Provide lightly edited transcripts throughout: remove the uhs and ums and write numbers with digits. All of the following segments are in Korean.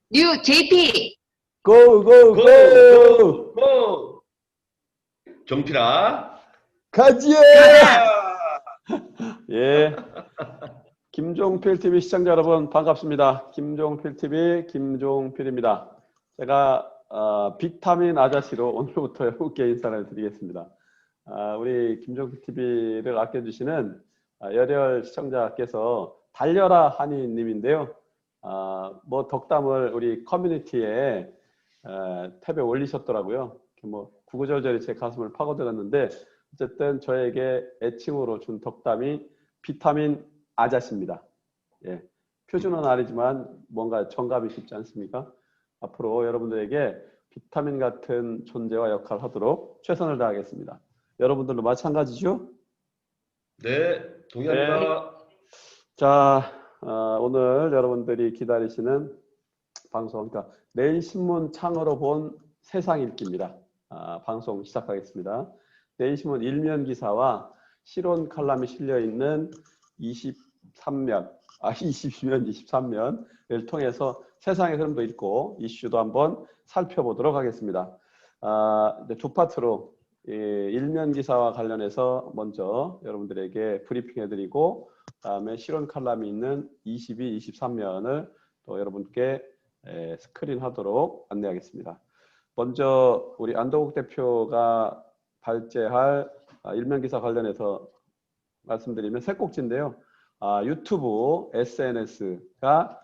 뉴 JP. 고, 고, 고! 고! 고! 고! 정필아, 가지야! 가자. 예. 김종필 TV 시청자 여러분 반갑습니다. 김종필 TV 김종필입니다. 제가 비타민 아저씨로 오늘부터 여러분께 인사를 드리겠습니다. 우리 김종필 TV를 아껴주시는 열혈 시청자께서 달려라 한이님인데요. 뭐 덕담을 우리 커뮤니티에 탭에 올리셨더라고요. 뭐 구구절절히 제 가슴을 파고들었는데 어쨌든 저에게 애칭으로 준 덕담이 비타민 아저씨입니다. 예, 표준어는 아니지만 뭔가 정감이 쉽지 않습니까? 앞으로 여러분들에게 비타민 같은 존재와 역할을 하도록 최선을 다하겠습니다. 여러분들도 마찬가지죠? 네, 동의합니다. 자, 오늘 여러분들이 기다리시는 방송, 그러니까 내일 신문 창으로 본 세상 읽기입니다. 방송 시작하겠습니다. 내일 신문 일면 기사와 실온 칼럼이 실려 있는 23면, 23면을 통해서 세상의 흐름도 읽고 이슈도 한번 살펴보도록 하겠습니다. 두 파트로 일면 기사와 관련해서 먼저 여러분들에게 브리핑해드리고 그다음에 실온 칼럼이 있는 22, 23면을 또 여러분께 스크린하도록 안내하겠습니다. 먼저 우리 안동욱 대표가 발제할 일면 기사 관련해서 말씀드리면 세 꼭지인데요. 유튜브, SNS가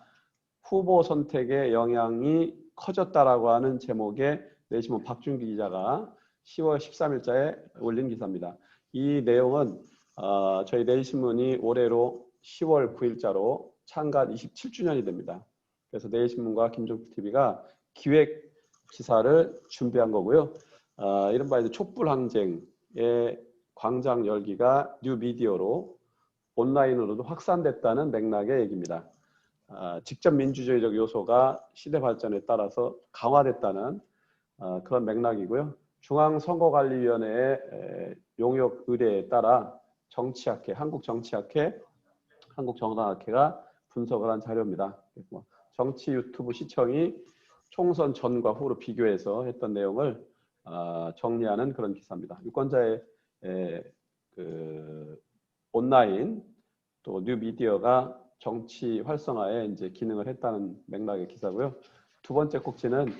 후보 선택에 영향이 커졌다라고 하는 제목의 내신문 박준기 기자가 10월 13일자에 올린 기사입니다. 이 내용은 저희 내일신문이 올해로 10월 9일자로 창간 27주년이 됩니다. 그래서 내일신문과 김종필TV가 기획 기사를 준비한 거고요. 이른바 이제 촛불 항쟁의 광장 열기가 뉴미디어로 온라인으로도 확산됐다는 맥락의 얘기입니다. 직접 민주주의적 요소가 시대 발전에 따라서 강화됐다는 그런 맥락이고요. 중앙선거관리위원회의 용역 의뢰에 따라 정치학회, 한국정치학회, 한국정당학회가 분석을 한 자료입니다. 정치 유튜브 시청이 총선 전과 후로 비교해서 했던 내용을 정리하는 그런 기사입니다. 유권자의 온라인 또 뉴미디어가 정치 활성화에 이제 기능을 했다는 맥락의 기사고요. 두 번째 꼭지는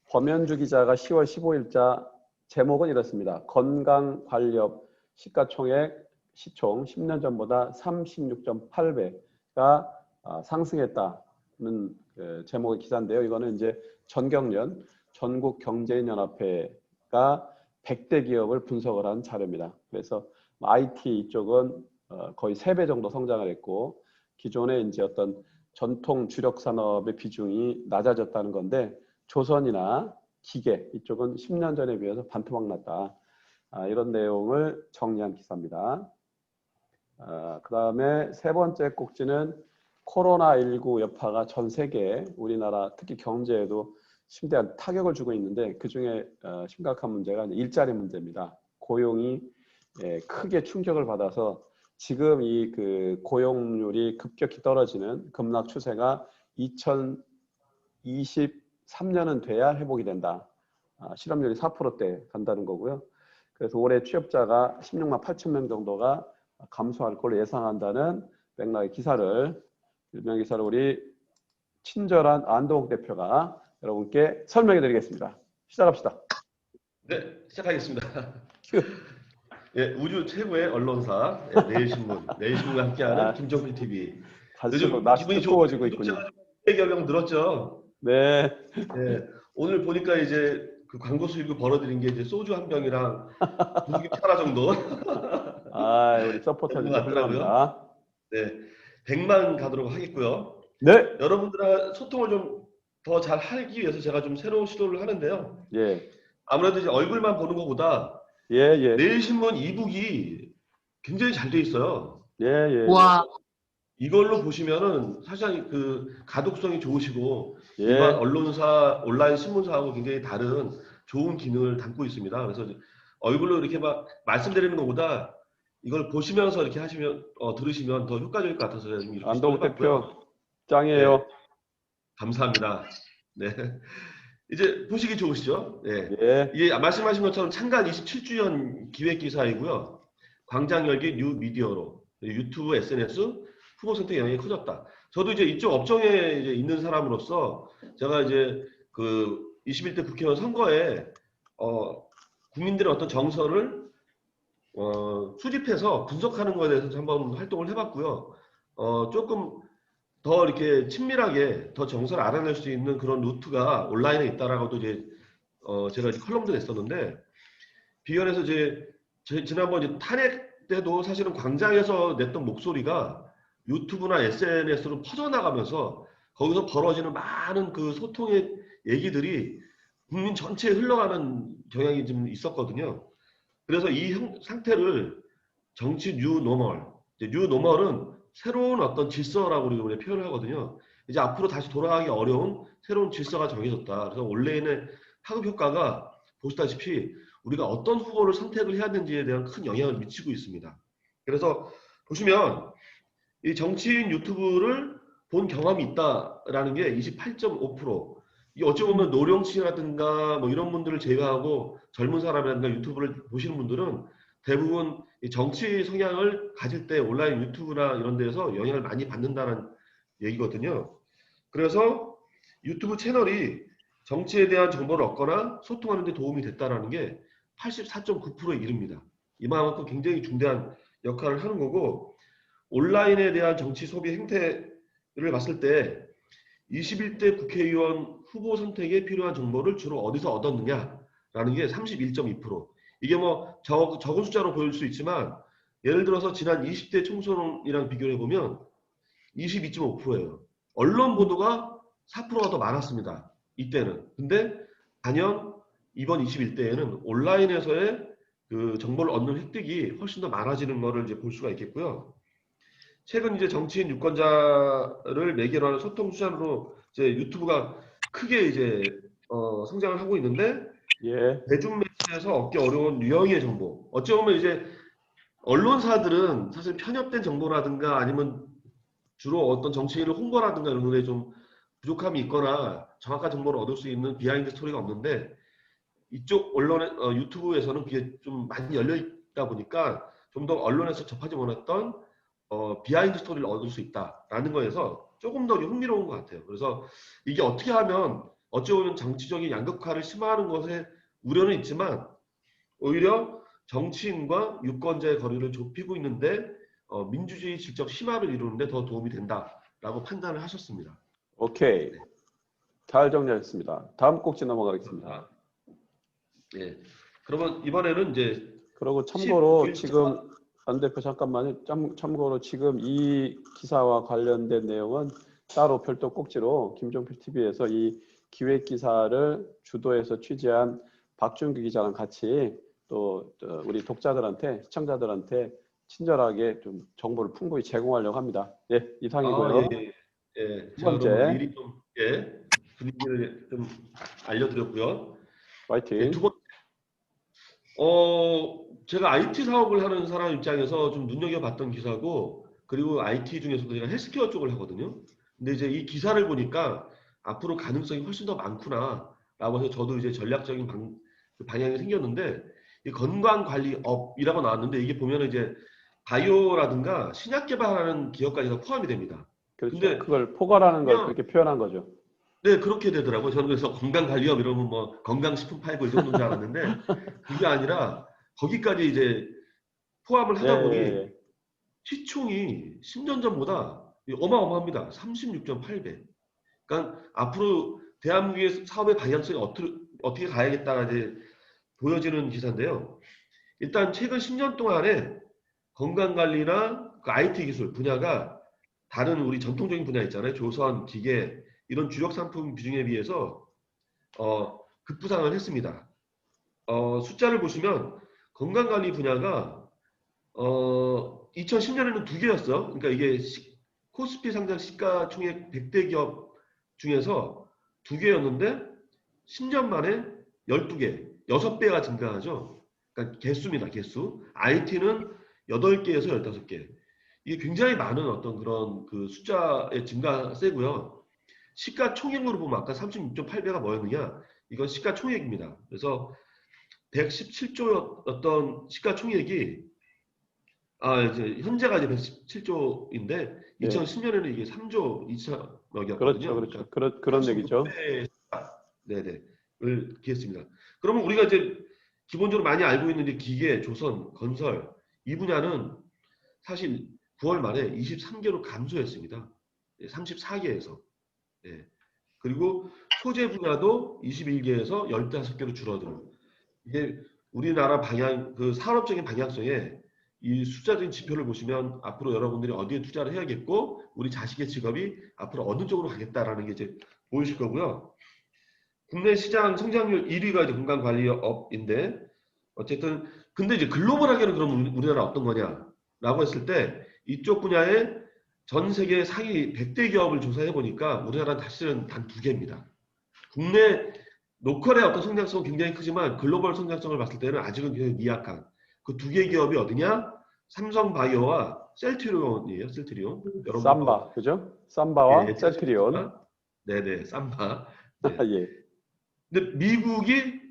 범현주 기자가 10월 15일자 제목은 이렇습니다. 건강관리업 시가총액 시총 10년 전보다 36.8배가 상승했다는 제목의 기사인데요. 이거는 이제 전경련 전국경제인연합회가 100대 기업을 분석을 한 자료입니다. 그래서 IT 이쪽은 거의 3배 정도 성장을 했고 기존의 이제 어떤 전통 주력 산업의 비중이 낮아졌다는 건데 조선이나 기계 이쪽은 10년 전에 비해서 반토막 났다. 이런 내용을 정리한 기사입니다. 그 다음에 세 번째 꼭지는 코로나19 여파가 전 세계 우리나라 특히 경제에도 심대한 타격을 주고 있는데 그중에 심각한 문제가 일자리 문제입니다. 고용이 크게 충격을 받아서 지금 이 고용률이 급격히 떨어지는 급락 추세가 2023년은 돼야 회복이 된다. 실업률이 4%대 간다는 거고요. 그래서 올해 취업자가 16만 8천 명 정도가 감소할 걸로 예상한다는 맥락의 기사를 일명 기사를 우리 친절한 안동욱 대표가 여러분께 설명해 드리겠습니다. 시작합시다. 네, 시작하겠습니다. 예, 우주 최고의 언론사 내일신문과 함께하는 김종필 TV. 갈수록 낯이 뜨거워지고 있군요. 100여 명 늘었죠. 네. 예, 오늘 보니까 이제 그 광고 수익을 벌어들인 게 이제 소주 한 병이랑 고기김치 하나 정도. 우리 서포터들 훌륭합니다. 네, 100만 가도록 하겠고요. 네. 여러분들과 소통을 좀 더 잘 하기 위해서 제가 좀 새로운 시도를 하는데요. 예. 아무래도 이제 얼굴만 보는 것보다 예. 내일신문 이북이 굉장히 잘 돼 있어요. 예. 와. 이걸로 보시면은 사실 그 가독성이 좋으시고 예. 일반 언론사, 온라인 신문사하고 굉장히 다른 좋은 기능을 담고 있습니다. 그래서 얼굴로 이렇게 막 말씀드리는 것보다 이걸 보시면서 이렇게 하시면 들으시면 더 효과적일 것 같아서 이렇게 안동욱 시도를 대표 해봤고요. 짱이에요. 네, 감사합니다. 네. 이제 보시기 좋으시죠? 예. 예, 이게 말씀하신 것처럼 창간 27주년 기획 기사이고요. 광장 열기 뉴 미디어로 유튜브, SNS 후보 선택 영향이 커졌다. 저도 이제 이쪽 업종에 이제 있는 사람으로서 제가 이제 그 21대 국회의원 선거에 국민들의 어떤 정서를 수집해서 분석하는 거에 대해서 한번 활동을 해봤고요. 조금 더 이렇게 친밀하게 더 정서를 알아낼 수 있는 그런 루트가 온라인에 있다라고도 이제 제가 이제 컬럼도 냈었는데 비견해서 이제 지난번 이제 탄핵 때도 사실은 광장에서 냈던 목소리가 유튜브나 SNS로 퍼져나가면서 거기서 벌어지는 많은 그 소통의 얘기들이 국민 전체에 흘러가는 경향이 좀 있었거든요. 그래서 이 상태를 정치 뉴노멀, 뉴노멀은 새로운 어떤 질서라고 우리가 표현을 하거든요. 이제 앞으로 다시 돌아가기 어려운 새로운 질서가 정해졌다. 그래서 온라인의 파급 효과가 보시다시피 우리가 어떤 후보를 선택을 해야 되는지에 대한 큰 영향을 미치고 있습니다. 그래서 보시면 이 정치인 유튜브를 본 경험이 있다라는 게 28.5%. 이 어찌 보면 노령층이라든가 뭐 이런 분들을 제외하고 젊은 사람이라든가 유튜브를 보시는 분들은 대부분 이 정치 성향을 가질 때 온라인 유튜브나 이런 데에서 영향을 많이 받는다는 얘기거든요. 그래서 유튜브 채널이 정치에 대한 정보를 얻거나 소통하는 데 도움이 됐다라는 게 84.9%에 이릅니다. 이만큼 굉장히 중대한 역할을 하는 거고 온라인에 대한 정치 소비 행태를 봤을 때 21대 국회의원 후보 선택에 필요한 정보를 주로 어디서 얻었느냐라는 게 31.2%. 이게 뭐 적은 숫자로 보일 수 있지만 예를 들어서 지난 20대 총선이랑 비교해 보면 22.5%예요. 언론 보도가 4%가 더 많았습니다. 이때는. 근데 단연 이번 21대에는 온라인에서의 그 정보를 얻는 획득이 훨씬 더 많아지는 것을 이제 볼 수가 있겠고요. 최근 이제 정치인 유권자를 매개로 하는 소통 수단으로 이제 유튜브가 크게 이제 성장을 하고 있는데 예, 대중 매체에서 얻기 어려운 유형의 정보. 어찌 보면 이제 언론사들은 사실 편협된 정보라든가 아니면 주로 어떤 정치인을 홍보라든가 이런 거에 좀 부족함이 있거나 정확한 정보를 얻을 수 있는 비하인드 스토리가 없는데 이쪽 언론의 유튜브에서는 그게 좀 많이 열려 있다 보니까 좀 더 언론에서 접하지 못했던 비하인드 스토리를 얻을 수 있다라는 거에서 조금 더 흥미로운 것 같아요. 그래서 이게 어떻게 하면 어찌 보면 정치적인 양극화를 심화하는 것에 우려는 있지만 오히려 정치인과 유권자의 거리를 좁히고 있는데 민주주의 질적 심화를 이루는데 더 도움이 된다라고 판단을 하셨습니다. 오케이. 네. 잘 정리하셨습니다. 다음 꼭지 넘어가겠습니다. 예. 그러면 이번에는 이제 그리고 참고로 11차 지금 안 대표 잠깐만요. 참고로 지금 이 기사와 관련된 내용은 따로 별도 꼭지로 김종필 TV에서 이 기획 기사를 주도해서 취재한 박준규 기자랑 같이 또 우리 독자들한테 시청자들한테 친절하게 좀 정보를 풍부히 제공하려고 합니다. 예, 이상이고요. 예. 예. 두 제가 그러면 번째, 미리 좀 분위기를 좀 알려드렸고요. 예, 두 화이팅. 번, 제가 IT 사업을 하는 사람 입장에서 좀 눈여겨봤던 기사고, 그리고 IT 중에서도 제가 헬스케어 쪽을 하거든요. 근데 이제 이 기사를 보니까 앞으로 가능성이 훨씬 더 많구나라고 해서 저도 이제 전략적인 방향이 생겼는데, 이 건강관리업이라고 나왔는데 이게 보면은 이제 바이오라든가 신약 개발하는 기업까지 다 포함이 됩니다. 그렇죠. 근데 그걸 포괄하는 걸 보면 그렇게 표현한 거죠. 네, 그렇게 되더라고요. 저는 그래서 건강관리업 이러면 뭐 건강식품 팔고 이 정도인 줄 알았는데 그게 아니라 거기까지 이제 포함을 예, 하다 보니 예, 시총이 10년 전보다 어마어마합니다. 36.8배. 그러니까 앞으로 대한민국의 사업의 방향성이 어떻게 가야겠다가 이제 보여지는 기사인데요. 일단 최근 10년 동안에 건강관리나 그 IT 기술 분야가 다른 우리 전통적인 분야 있잖아요. 조선, 기계 이런 주력 상품 비중에 비해서 급부상을 했습니다. 숫자를 보시면 건강관리 분야가 2010년에는 두 개였어. 그러니까 이게 코스피 상장 시가총액 100대 기업 중에서 두 개였는데 10년 만에 12개, 6배가 증가하죠. 그러니까 개수입니다. 개수. IT는 8개에서 15개. 이게 굉장히 많은 어떤 그런 그 숫자의 증가세고요. 시가총액으로 보면 아까 36.8배가 뭐였느냐? 이건 시가총액입니다. 그래서 117조였던 시가총액이 이제 현재가 이제 117조인데 예. 2010년에는 이게 3조 2천억이었거든요. 그렇죠. 그렇죠. 그런 얘기죠. 네네. 을 기했습니다. 그러면 우리가 이제 기본적으로 많이 알고 있는 이제 기계, 조선, 건설 이 분야는 사실 9월 말에 23개로 감소했습니다. 34개에서. 예. 그리고 소재 분야도 21개에서 15개로 줄어들어요. 이게 우리나라 방향, 그 산업적인 방향성에 이 숫자적인 지표를 보시면 앞으로 여러분들이 어디에 투자를 해야겠고 우리 자식의 직업이 앞으로 어느 쪽으로 가겠다라는 게 이제 보이실 거고요. 국내 시장 성장률 1위가 이제 건강관리업인데 어쨌든 근데 이제 글로벌하게는 그럼 우리나라 어떤 거냐라고 했을 때 이쪽 분야에 전 세계 상위 100대 기업을 조사해 보니까 우리나라는 사실은 단 2개입니다. 국내 로컬의 어떤 성장성은 굉장히 크지만 글로벌 성장성을 봤을 때는 아직은 굉장히 미약한 그 2개 기업이 어디냐? 삼성바이오와 셀트리온이에요. 셀트리온. 여러분 삼바, 그죠? 삼바와 예, 셀트리온. 네네, 삼바. 네. 예. 근데 미국이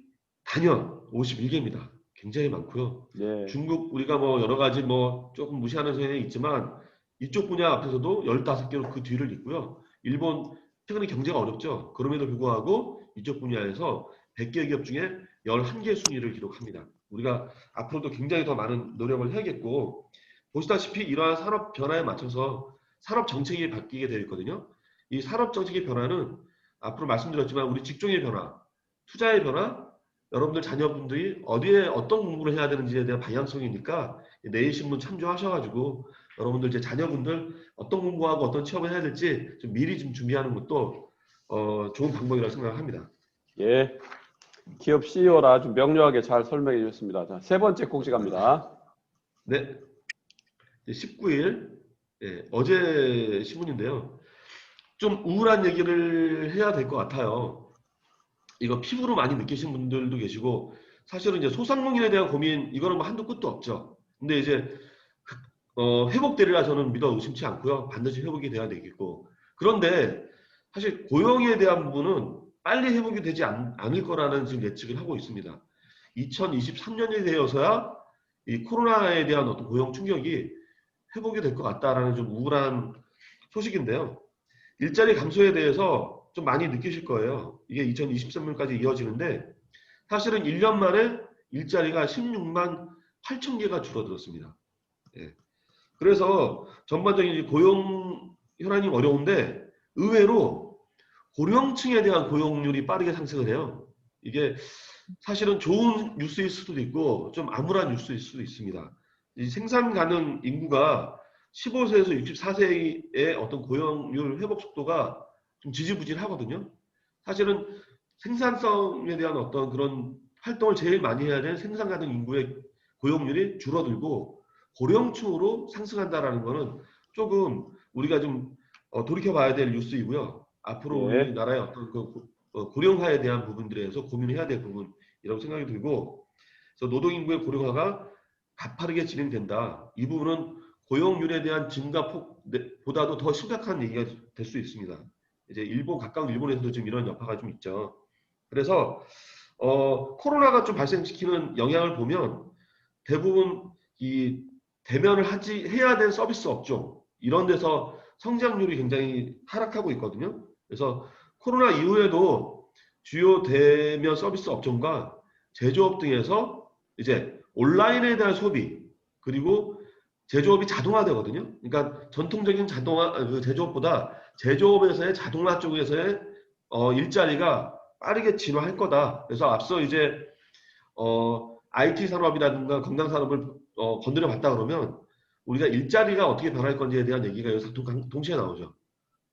단연 51개입니다. 굉장히 많고요. 예. 중국 우리가 뭐 여러 가지 뭐 조금 무시하는 성향이 있지만 이쪽 분야 앞에서도 15개로 그 뒤를 잇고요. 일본 최근에 경제가 어렵죠. 그럼에도 불구하고 이쪽 분야에서 100개 기업 중에 11개 순위를 기록합니다. 우리가 앞으로도 굉장히 더 많은 노력을 해야겠고 보시다시피 이러한 산업 변화에 맞춰서 산업 정책이 바뀌게 되어 있거든요. 이 산업 정책의 변화는 앞으로 말씀드렸지만 우리 직종의 변화, 투자의 변화, 여러분들 자녀분들이 어디에 어떤 공부를 해야 되는지에 대한 방향성이니까 내일 신문 참조하셔가지고 여러분들 이제 자녀분들 어떤 공부하고 어떤 취업을 해야 될지 좀 미리 좀 준비하는 것도 좋은 방법이라고 생각합니다. 예. 기업 CEO라 아주 명료하게 잘 설명해 주셨습니다. 자, 세 번째 꼭지 갑니다. 네, 19일 어제 신문인데요. 좀 우울한 얘기를 해야 될 것 같아요. 이거 피부로 많이 느끼신 분들도 계시고 사실은 이제 소상공인에 대한 고민 이거는 뭐 한도 끝도 없죠. 근데 이제 회복되리라 저는 믿어 의심치 않고요. 반드시 회복이 돼야 되겠고 그런데 사실 고용에 대한 부분은 빨리 회복이 되지 않을 거라는 지금 예측을 하고 있습니다. 2023년이 되어서야 이 코로나에 대한 어떤 고용 충격이 회복이 될 것 같다라는 좀 우울한 소식인데요. 일자리 감소에 대해서 좀 많이 느끼실 거예요. 이게 2023년까지 이어지는데 사실은 1년 만에 일자리가 16만 8천 개가 줄어들었습니다. 예. 그래서 전반적인 고용 현안이 어려운데 의외로 고령층에 대한 고용률이 빠르게 상승을 해요. 이게 사실은 좋은 뉴스일 수도 있고 좀 암울한 뉴스일 수도 있습니다. 이 생산 가능 인구가 15세에서 64세의 어떤 고용률 회복 속도가 좀 지지부진하거든요. 사실은 생산성에 대한 어떤 그런 활동을 제일 많이 해야 되는 생산 가능 인구의 고용률이 줄어들고 고령층으로 상승한다라는 거는 조금 우리가 좀 돌이켜 봐야 될 뉴스이고요. 앞으로 예. 우리나라의 어떤 그 고령화에 대한 부분들에 대해서 고민해야 될 부분이라고 생각이 들고 그래서 노동인구의 고령화가 가파르게 진행된다. 이 부분은 고용률에 대한 증가폭보다도 더 심각한 얘기가 될 수 있습니다. 이제 가까운 일본에서도 지금 이런 여파가 좀 있죠. 그래서 코로나가 좀 발생시키는 영향을 보면 대부분 이 대면을 해야 될 서비스 업종 이런 데서 성장률이 굉장히 하락하고 있거든요. 그래서 코로나 이후에도 주요 대면 서비스 업종과 제조업 등에서 이제 온라인에 대한 소비 그리고 제조업이 자동화되거든요. 그러니까 전통적인 제조업보다 제조업에서의 자동화 쪽에서의 일자리가 빠르게 진화할 거다. 그래서 앞서 이제 IT 산업이라든가 건강 산업을 건드려 봤다 그러면 우리가 일자리가 어떻게 변할 건지에 대한 얘기가 여기서 동시에 나오죠.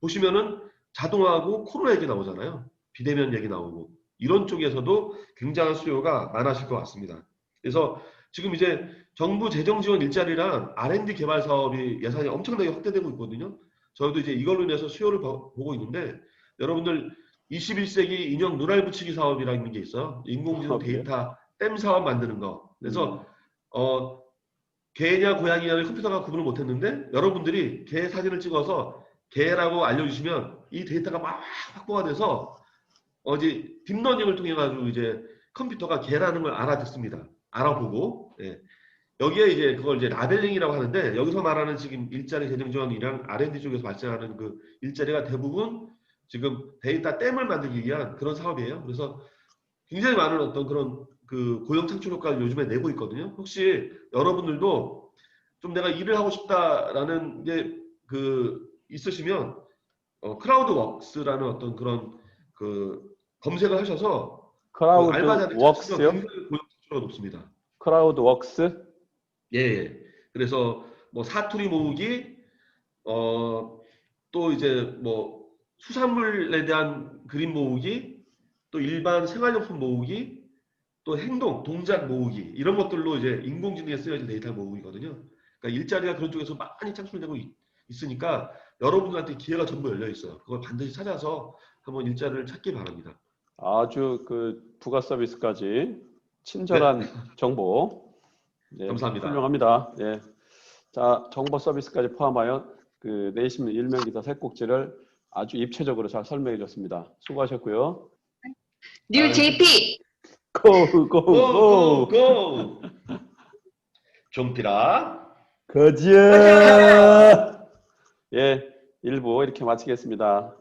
보시면은 자동화하고 코로나 얘기 나오잖아요. 비대면 얘기 나오고 이런 쪽에서도 굉장한 수요가 많아질 것 같습니다. 그래서 지금 이제 정부 재정 지원 일자리랑 R&D 개발 사업이 예산이 엄청나게 확대되고 있거든요. 저희도 이제 이걸로 인해서 수요를 보고 있는데 여러분들 21세기 인형 눈알 붙이기 사업이라는 게 있어요. 인공지능 데이터 댐 사업 만드는 거. 그래서 개냐 고양이냐를 컴퓨터가 구분을 못했는데 여러분들이 개 사진을 찍어서 개라고 알려주시면 이 데이터가 막 확보가 돼서 이제 딥러닝을 통해 가지고 이제 컴퓨터가 개라는 걸 알아듣습니다. 알아보고 예. 여기에 이제 그걸 이제 라벨링이라고 하는데 여기서 말하는 지금 일자리 재정 지원이랑 R&D 쪽에서 발생하는 그 일자리가 대부분 지금 데이터 댐을 만들기 위한 그런 사업이에요. 그래서 굉장히 많은 어떤 그런 그 고용 창출 효과를 요즘에 내고 있거든요. 혹시 여러분들도 좀 내가 일을 하고 싶다라는 게 그 있으시면 크라우드웍스라는 어떤 그런 그 검색을 하셔서 그 크라우드 알바 자리 찾으시면 웍스요? 굉장히 고용 창출가 높습니다. 크라우드 웍스? 예, 예. 그래서 뭐 사투리 모으기, 또 이제 뭐 수산물에 대한 그림 모으기, 또 일반 생활용품 모으기, 또 행동, 동작 모으기 이런 것들로 이제 인공지능에 쓰여진 데이터 모으기거든요. 그러니까 일자리가 그런 쪽에서 많이 창출되고 있으니까 여러분들한테 기회가 전부 열려 있어요. 그걸 반드시 찾아서 한번 일자리를 찾기 바랍니다. 아주 그 부가 서비스까지 네, 친절한 정보. 예, 감사합니다. 훌륭합니다. 예. 자, 정보 서비스까지 포함하여 그 내신문 일면 기사 세 꼭지를 아주 입체적으로 잘 설명해 줬습니다. 수고하셨고요. 뉴 JP 고, 고, 고, 고! 고! 좀비라. 거지야! 예, 1부 이렇게 마치겠습니다.